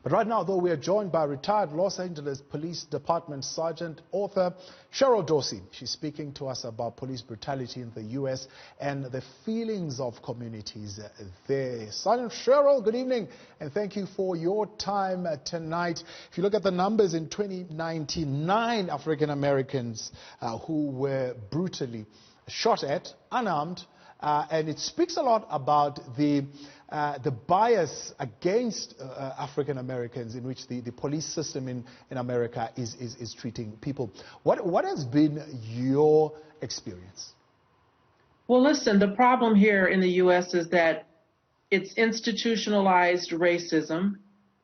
But right now, though, we are joined by retired Los Angeles Police Department Sergeant Author Cheryl Dorsey. She's speaking to us about police brutality in the U.S. and the feelings of communities there. Sergeant Cheryl, good evening, and thank you for your time tonight. If you look at the numbers in 2019, 9 African Americans who were brutally shot at, unarmed, and it speaks a lot about the bias against African Americans in which the police system in America is treating people. What has been your experience? Well, listen, the problem here in the U.S. is that it's institutionalized racism.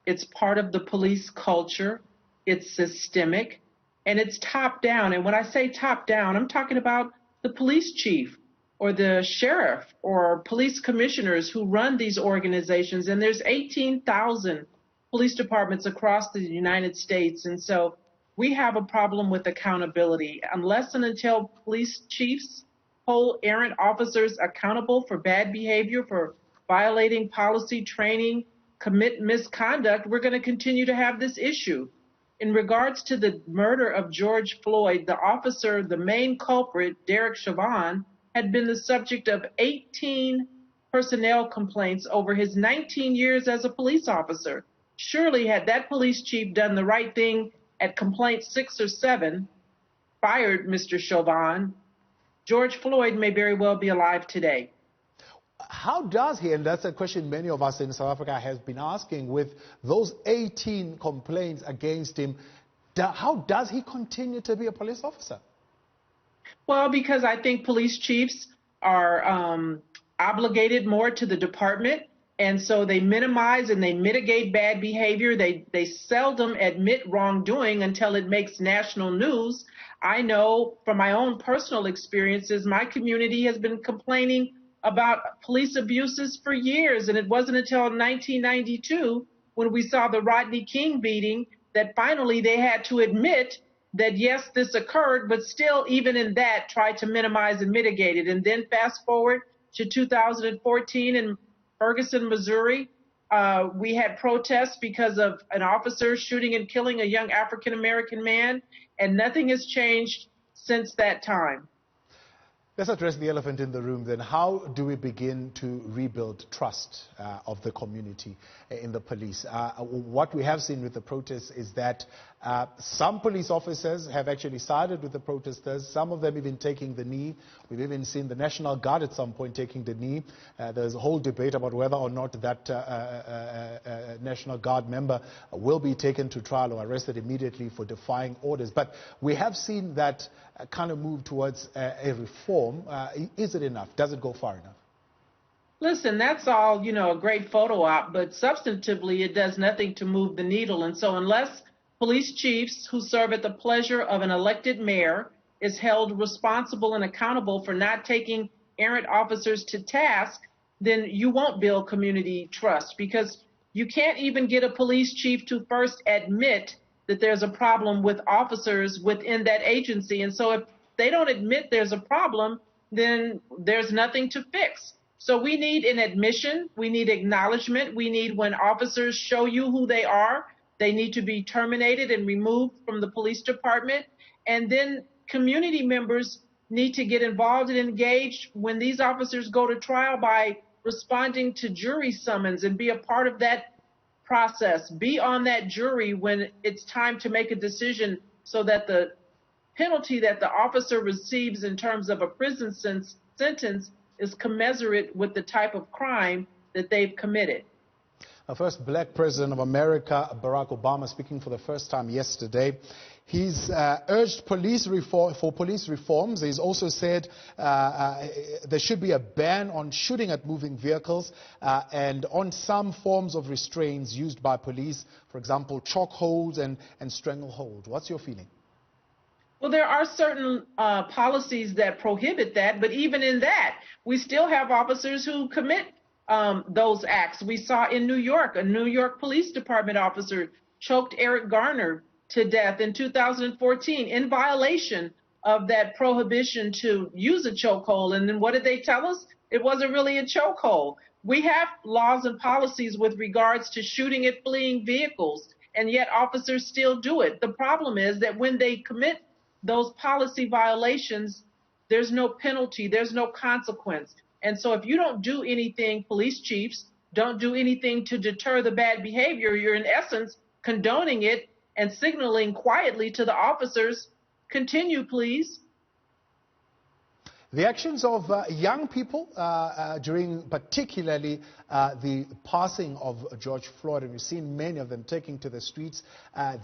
It's part of the police culture. It's systemic, and it's top down. And when I say top down, I'm talking about the police chief or the sheriff or police commissioners who run these organizations. And there's 18,000 police departments across the United States. And so we have a problem with accountability. Unless and until police chiefs hold errant officers accountable for bad behavior, for violating policy, training, commit misconduct, we're going to continue to have this issue. In regards to the murder of George Floyd, the officer, the main culprit, Derek Chauvin, had been the subject of 18 personnel complaints over his 19 years as a police officer. Surely, had that police chief done the right thing at complaint 6 or 7, fired Mr. Chauvin, George Floyd may very well be alive today. How does he, and that's a question many of us in South Africa have been asking, with those 18 complaints against him, how does he continue to be a police officer? Well, because I think police chiefs are obligated more to the department, and so they minimize and they mitigate bad behavior. They seldom admit wrongdoing until it makes national news. I know from my own personal experiences, my community has been complaining about police abuses for years, and it wasn't until 1992 when we saw the Rodney King beating that finally they had to admit that yes, this occurred, but still, even in that, tried to minimize and mitigate it. And then fast forward to 2014 in Ferguson, Missouri, we had protests because of an officer shooting and killing a young African-American man, and nothing has changed since that time. Let's address the elephant in the room then. How do we begin to rebuild trust of the community in the police? What we have seen with the protests is that some police officers have actually sided with the protesters, some of them even taking the knee. We've even seen the National Guard at some point taking the knee. There's a whole debate about whether or not that National Guard member will be taken to trial or arrested immediately for defying orders. But we have seen that kind of move towards a reform. Is it enough? Does it go far enough? Listen, that's all, a great photo op, but substantively it does nothing to move the needle. And so unless police chiefs who serve at the pleasure of an elected mayor is held responsible and accountable for not taking errant officers to task, then you won't build community trust, because you can't even get a police chief to first admit that there's a problem with officers within that agency. And so if they don't admit there's a problem, then there's nothing to fix. So we need an admission. We need acknowledgement. We need, when officers show you who they are, they need to be terminated and removed from the police department. And then community members need to get involved and engaged when these officers go to trial by responding to jury summons and be a part of that process. Be on that jury when it's time to make a decision, so that the penalty that the officer receives in terms of a prison sentence is commensurate with the type of crime that they've committed. The first black president of America, Barack Obama, speaking for the first time yesterday. He's urged police reforms. He's also said there should be a ban on shooting at moving vehicles and on some forms of restraints used by police, for example, chokeholds and stranglehold. What's your feeling? Well, there are certain policies that prohibit that, but even in that, we still have officers who commit those acts. We saw in New York, a New York Police Department officer choked Eric Garner to death in 2014 in violation of that prohibition to use a chokehold. And then what did they tell us? It wasn't really a chokehold. We have laws and policies with regards to shooting at fleeing vehicles, and yet officers still do it. The problem is that when they commit those policy violations, there's no penalty, there's no consequence. And so if you don't do anything, police chiefs don't do anything to deter the bad behavior, you're in essence condoning it and signaling quietly to the officers, continue, please. The actions of young people during particularly the passing of George Floyd, and we've seen many of them taking to the streets.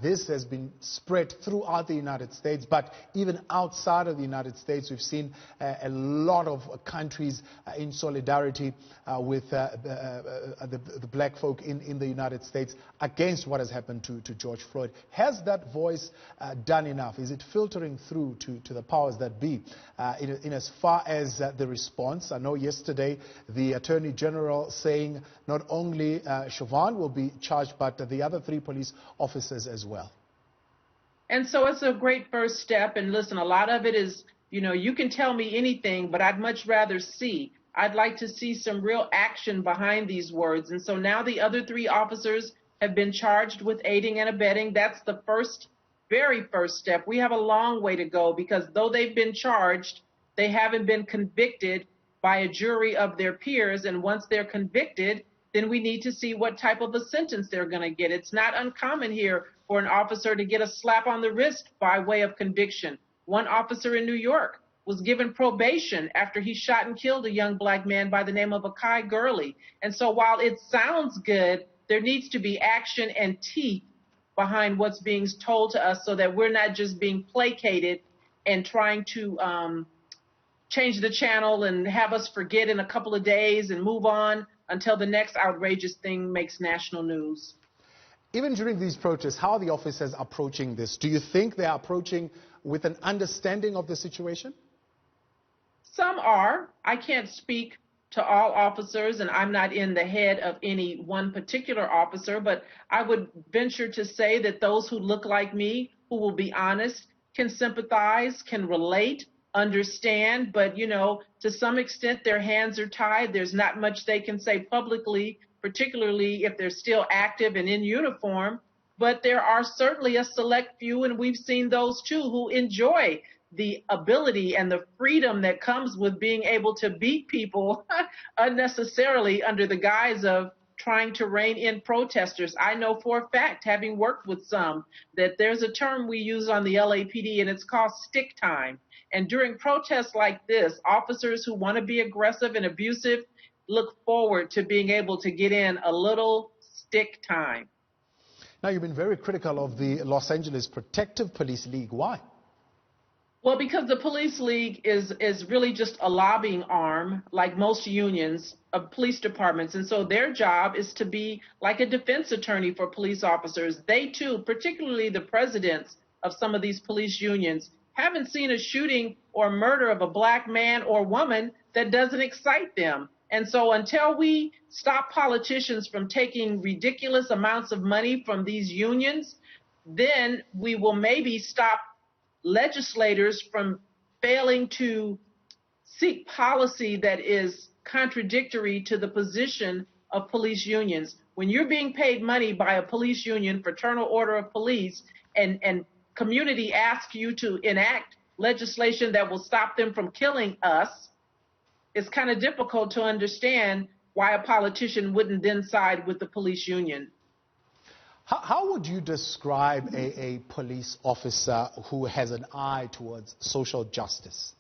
This has been spread throughout the United States, but even outside of the United States, we've seen a lot of countries in solidarity with the black folk in the United States against what has happened to George Floyd. Has that voice done enough? Is it filtering through to the powers that be in as far as the response? I know yesterday the Attorney General saying not only Chauvin will be charged, but the other 3 police officers as well. And so it's a great first step. And listen, a lot of it is, you can tell me anything, but I'd much rather see. I'd like to see some real action behind these words. And so now the other 3 officers have been charged with aiding and abetting. That's the very first step. We have a long way to go, because though they've been charged, they haven't been convicted by a jury of their peers. And once they're convicted, then we need to see what type of a sentence they're going to get. It's not uncommon here for an officer to get a slap on the wrist by way of conviction. One officer in New York was given probation after he shot and killed a young black man by the name of Akai Gurley. And so while it sounds good, there needs to be action and teeth behind what's being told to us, so that we're not just being placated and trying to change the channel and have us forget in a couple of days and move on until the next outrageous thing makes national news. Even during these protests, how are the officers approaching this? Do you think they are approaching with an understanding of the situation? Some are. I can't speak to all officers, and I'm not in the head of any one particular officer, but I would venture to say that those who look like me, who will be honest, can sympathize, can relate, understand, but to some extent their hands are tied. There's not much they can say publicly, particularly if they're still active and in uniform. But there are certainly a select few, and we've seen those too, who enjoy the ability and the freedom that comes with being able to beat people unnecessarily under the guise of trying to rein in protesters. I know for a fact, having worked with some, that there's a term we use on the LAPD, and it's called stick time. And during protests like this, officers who want to be aggressive and abusive look forward to being able to get in a little stick time. Now, you've been very critical of the Los Angeles Protective Police League. Why? Well, because the police league is really just a lobbying arm, like most unions, of police departments. And so their job is to be like a defense attorney for police officers. They too, particularly the presidents of some of these police unions, haven't seen a shooting or murder of a black man or woman that doesn't excite them. And so until we stop politicians from taking ridiculous amounts of money from these unions, then we will maybe stop legislators from failing to seek policy that is contradictory to the position of police unions. When you're being paid money by a police union, Fraternal Order of Police, and community asks you to enact legislation that will stop them from killing us, it's kind of difficult to understand why a politician wouldn't then side with the police union. How would you describe a police officer who has an eye towards social justice?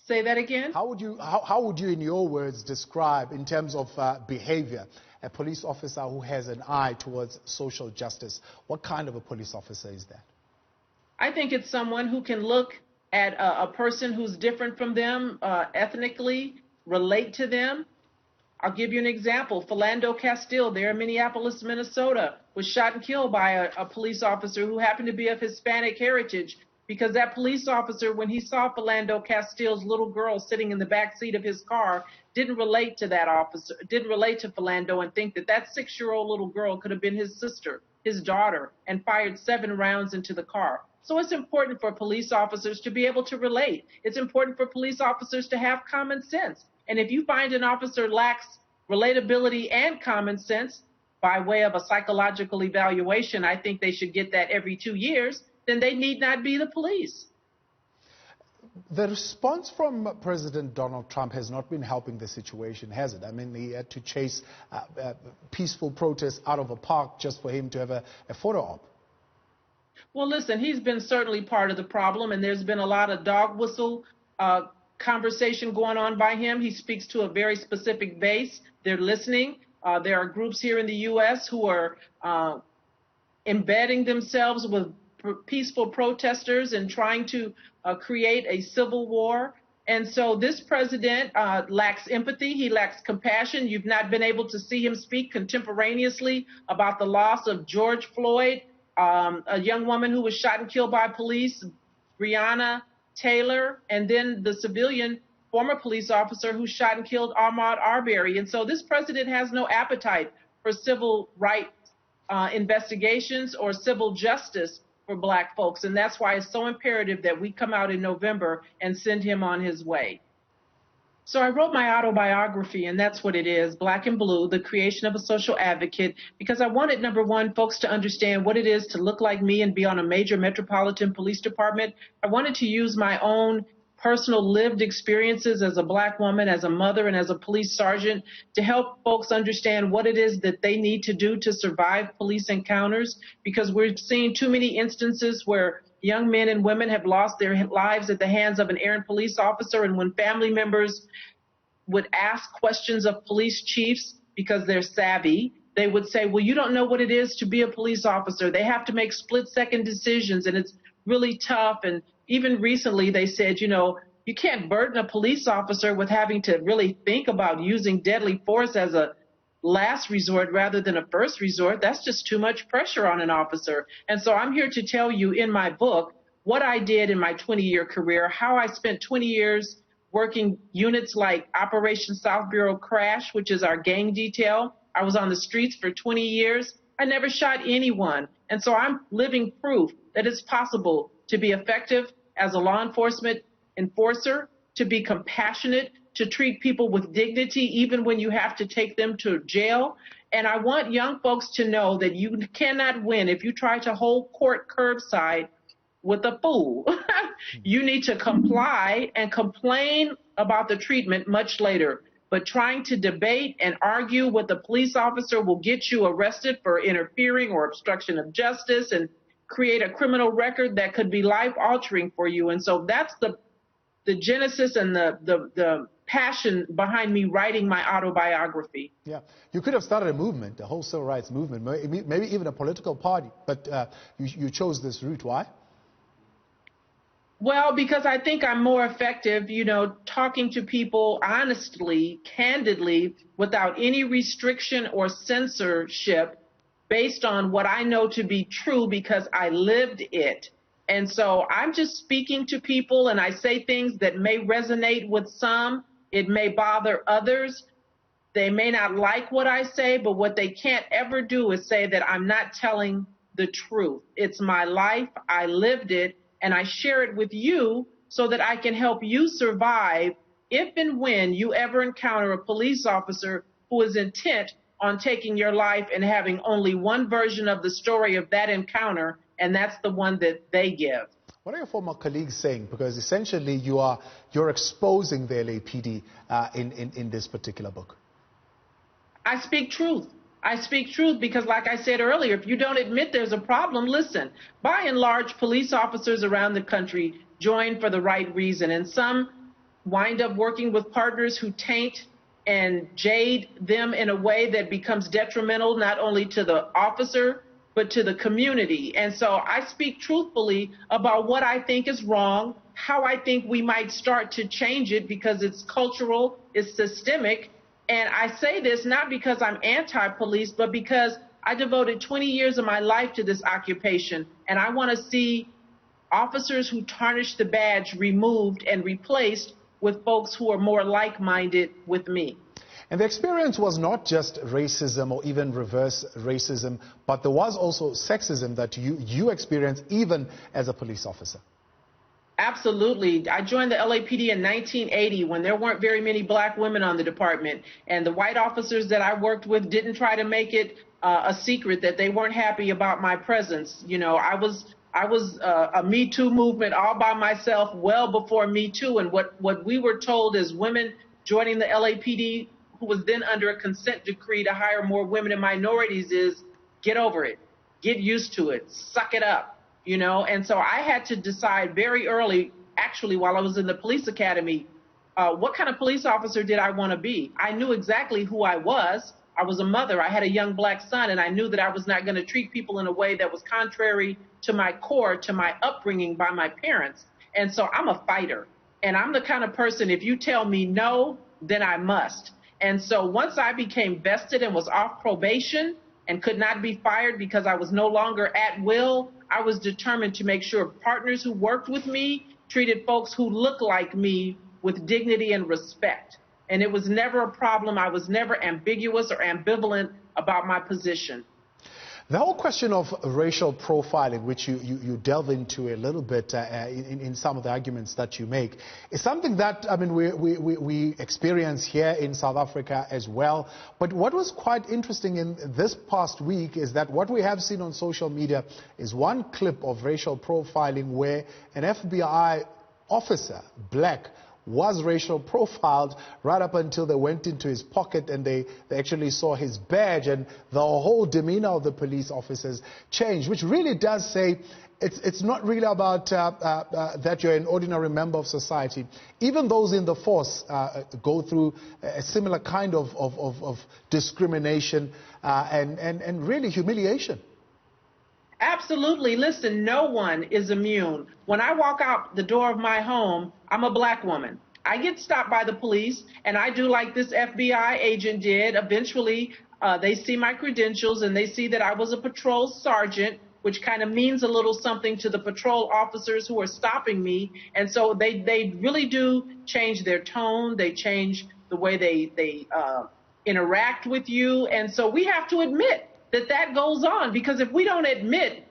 Say that again? How would you, in your words, describe, in terms of behavior, a police officer who has an eye towards social justice? What kind of a police officer is that? I think it's someone who can look at a person who's different from them ethnically, relate to them. I'll give you an example. Philando Castile there in Minneapolis, Minnesota, was shot and killed by a police officer who happened to be of Hispanic heritage, because that police officer, when he saw Philando Castile's little girl sitting in the back seat of his car, didn't relate to that officer, didn't relate to Philando, and think that 6-year-old little girl could have been his sister, his daughter and fired 7 rounds into the car. So it's important for police officers to be able to relate. It's important for police officers to have common sense. And if you find an officer lacks relatability and common sense by way of a psychological evaluation, I think they should get that every 2 years, then they need not be the police. The response from President Donald Trump has not been helping the situation, has it? I mean, he had to chase peaceful protests out of a park just for him to have a photo op. Well, listen, he's been certainly part of the problem, and there's been a lot of dog whistle conversation going on by him. He speaks to a very specific base. They're listening. There are groups here in the U.S. who are embedding themselves with peaceful protesters and trying to create a civil war. And so this president lacks empathy. He lacks compassion. You've not been able to see him speak contemporaneously about the loss of George Floyd, a young woman who was shot and killed by police, Breonna Taylor, and then the civilian former police officer who shot and killed Ahmaud Arbery. And so this president has no appetite for civil rights investigations or civil justice for Black folks. And that's why it's so imperative that we come out in November and send him on his way. So I wrote my autobiography, and that's what it is, Black and Blue, the creation of a social advocate, because I wanted, number one, folks to understand what it is to look like me and be on a major metropolitan police department. I wanted to use my own personal lived experiences as a Black woman, as a mother, and as a police sergeant to help folks understand what it is that they need to do to survive police encounters, because we're seeing too many instances where young men and women have lost their lives at the hands of an errant police officer, and when family members would ask questions of police chiefs because they're savvy, they would say, well, you don't know what it is to be a police officer. They have to make split-second decisions, and it's really tough. And even recently they said, you know, you can't burden a police officer with having to really think about using deadly force as a last resort rather than a first resort. That's just too much pressure on an officer. And so I'm here to tell you in my book what I did in my 20-year career, how I spent 20 years working units like Operation South Bureau Crash, which is our gang detail. I was on the streets for 20 years. I never shot anyone. And so I'm living proof that it's possible to be effective as a law enforcement enforcer, to be compassionate, to treat people with dignity, even when you have to take them to jail. And I want young folks to know that you cannot win if you try to hold court curbside with a fool. You need to comply and complain about the treatment much later. But trying to debate and argue with a police officer will get you arrested for interfering or obstruction of justice and create a criminal record that could be life-altering for you. And so that's the genesis and the passion behind me writing my autobiography. Yeah, you could have started a movement, a whole civil rights movement, maybe even a political party, but you chose this route. Why? Well, because I think I'm more effective, you know, talking to people honestly, candidly, without any restriction or censorship, based on what I know to be true because I lived it. And so I'm just speaking to people, and I say things that may resonate with some. It may bother others. They may not like what I say, but what they can't ever do is say that I'm not telling the truth. It's my life. I lived it, and I share it with you so that I can help you survive if and when you ever encounter a police officer who is intent on taking your life and having only one version of the story of that encounter, and that's the one that they give. What are your former colleagues saying? Because essentially you're exposing the LAPD in this particular book. I speak truth. I speak truth because, like I said earlier, if you don't admit there's a problem, listen, by and large, police officers around the country join for the right reason, and some wind up working with partners who taint and jade them in a way that becomes detrimental not only to the officer, but to the community. And so I speak truthfully about what I think is wrong, how I think we might start to change it because it's cultural, it's systemic. And I say this not because I'm anti-police, but because I devoted 20 years of my life to this occupation. And I want to see officers who tarnish the badge removed and replaced with folks who are more like-minded with me. And the experience was not just racism or even reverse racism, but there was also sexism that you experienced even as a police officer. Absolutely. I joined the LAPD in 1980 when there weren't very many black women on the department, and the white officers that I worked with didn't try to make it a secret that they weren't happy about my presence. You know, I was a Me Too movement all by myself well before Me Too, and what we were told as women joining the LAPD, who was then under a consent decree to hire more women and minorities, is get over it, get used to it, suck it up, you know. And so I had to decide very early, actually while I was in the police academy, what kind of police officer did I want to be. I knew exactly who I was. I was a mother. I had a young black son, and I knew that I was not going to treat people in a way that was contrary to my core, to my upbringing by my parents. And so I'm a fighter, and I'm the kind of person, if you tell me no, then I must. And so once I became vested and was off probation and could not be fired because I was no longer at will, I was determined to make sure partners who worked with me treated folks who looked like me with dignity and respect. And it was never a problem. I was never ambiguous or ambivalent about my position. The whole question of racial profiling, which you delve into a little bit in some of the arguments that you make, is something that, I mean, we experience here in South Africa as well. But what was quite interesting in this past week is that what we have seen on social media is one clip of racial profiling where an FBI officer, black, was racial profiled right up until they went into his pocket and they actually saw his badge, and the whole demeanor of the police officers changed, which really does say it's not really about that you're an ordinary member of society. Even those in the force go through a similar kind of discrimination and really humiliation. Absolutely. Listen, no one is immune. When I walk out the door of my home, I'm a black woman. I get stopped by the police, and I do like this FBI agent did. Eventually, they see my credentials, and they see that I was a patrol sergeant, which kind of means a little something to the patrol officers who are stopping me. And so they really do change their tone. They change the way they interact with you. And so we have to admit that goes on, because if we don't admit,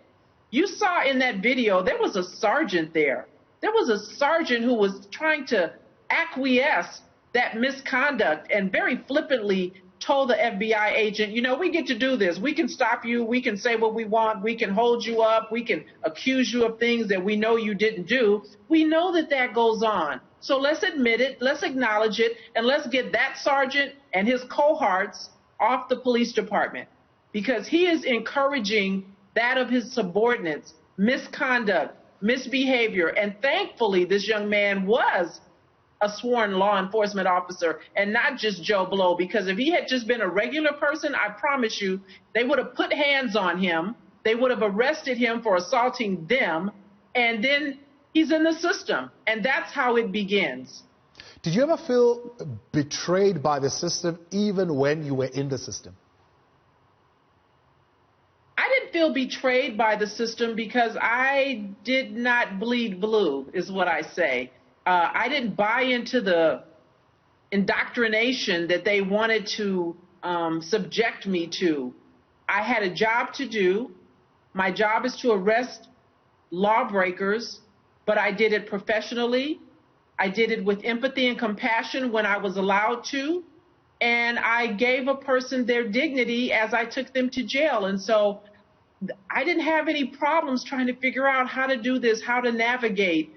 you saw in that video, there was a sergeant there. There was a sergeant who was trying to acquiesce that misconduct and very flippantly told the FBI agent, you know, we get to do this. We can stop you. We can say what we want. We can hold you up. We can accuse you of things that we know you didn't do. We know that goes on. So let's admit it. Let's acknowledge it. And let's get that sergeant and his cohorts off the police department, because he is encouraging that of his subordinates, misconduct, misbehavior. And thankfully, this young man was a sworn law enforcement officer and not just Joe Blow, because if he had just been a regular person, I promise you, they would have put hands on him. They would have arrested him for assaulting them. And then he's in the system. And that's how it begins. Did you ever feel betrayed by the system even when you were in the system? I didn't feel betrayed by the system because I did not bleed blue, is what I say. I didn't buy into the indoctrination that they wanted to subject me to. I had a job to do. My job is to arrest lawbreakers, but I did it professionally. I did it with empathy and compassion when I was allowed to. And I gave a person their dignity as I took them to jail. And so I didn't have any problems trying to figure out how to do this, how to navigate.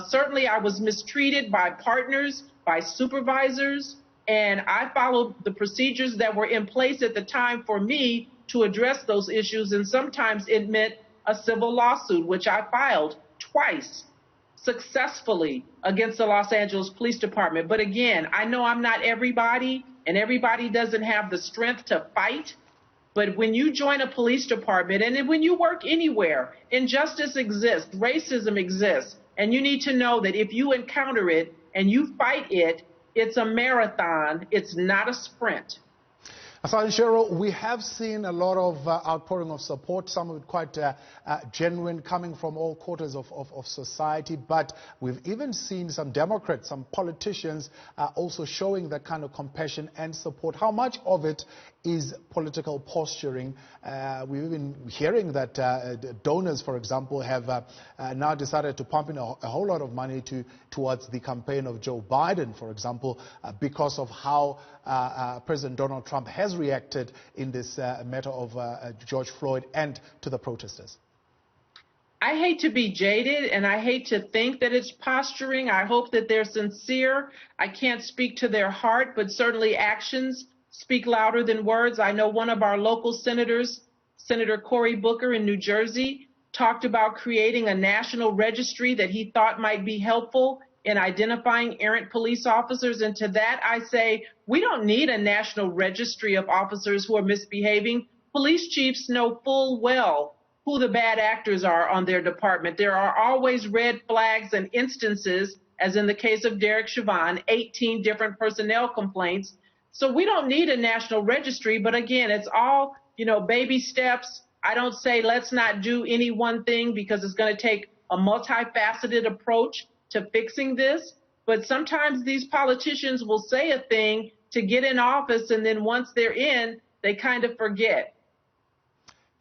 Certainly I was mistreated by partners, by supervisors, and I followed the procedures that were in place at the time for me to address those issues. And sometimes it meant a civil lawsuit, which I filed twice successfully against the Los Angeles Police Department. But again, I know I'm not everybody, and everybody doesn't have the strength to fight. But when you join a police department, and when you work anywhere, injustice exists, racism exists, and you need to know that if you encounter it and you fight it, it's a marathon, it's not a sprint. Sergeant Cheryl, we have seen a lot of outpouring of support, some of it quite genuine, coming from all quarters of society, but we've even seen some Democrats, some politicians also showing that kind of compassion and support. How much of it is political posturing? We've been hearing that donors, for example, have now decided to pump in a whole lot of money towards the campaign of Joe Biden, for example, because of how President Donald Trump has reacted in this matter of George Floyd and to the protesters. I hate to be jaded, and I hate to think that it's posturing. I hope that they're sincere. I can't speak to their heart, but certainly actions speak louder than words. I know one of our local senators, Senator Cory Booker in New Jersey, talked about creating a national registry that he thought might be helpful in identifying errant police officers. And to that, I say, we don't need a national registry of officers who are misbehaving. Police chiefs know full well who the bad actors are on their department. There are always red flags and instances, as in the case of Derek Chauvin, 18 different personnel complaints. So we don't need a national registry, but again, it's all, baby steps. I don't say let's not do any one thing, because it's going to take a multifaceted approach to fixing this. But sometimes these politicians will say a thing to get in office, and then once they're in, they kind of forget.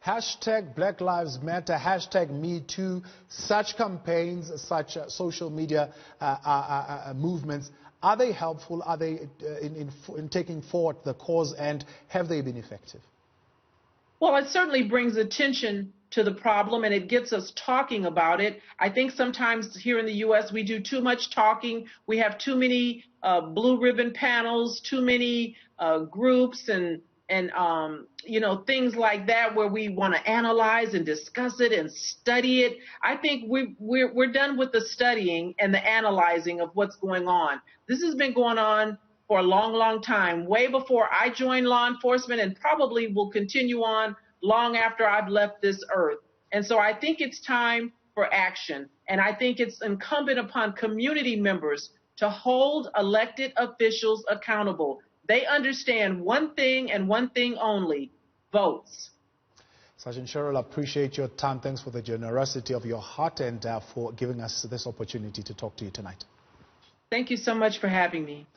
Hashtag Black Lives Matter, hashtag Me Too, such campaigns, such social media movements, are they helpful? Are they in taking forward the cause, and have they been effective? Well, it certainly brings attention to the problem, and it gets us talking about it. I think sometimes here in the U.S. we do too much talking. We have too many blue ribbon panels, too many groups and things like that, where we want to analyze and discuss it and study it. I think we're done with the studying and the analyzing of what's going on. This has been going on for a long, long time, way before I joined law enforcement, and probably will continue on long after I've left this earth. And so I think it's time for action. And I think it's incumbent upon community members to hold elected officials accountable. They understand one thing and one thing only: votes. Sergeant Cheryl, I appreciate your time. Thanks for the generosity of your heart, and for giving us this opportunity to talk to you tonight. Thank you so much for having me.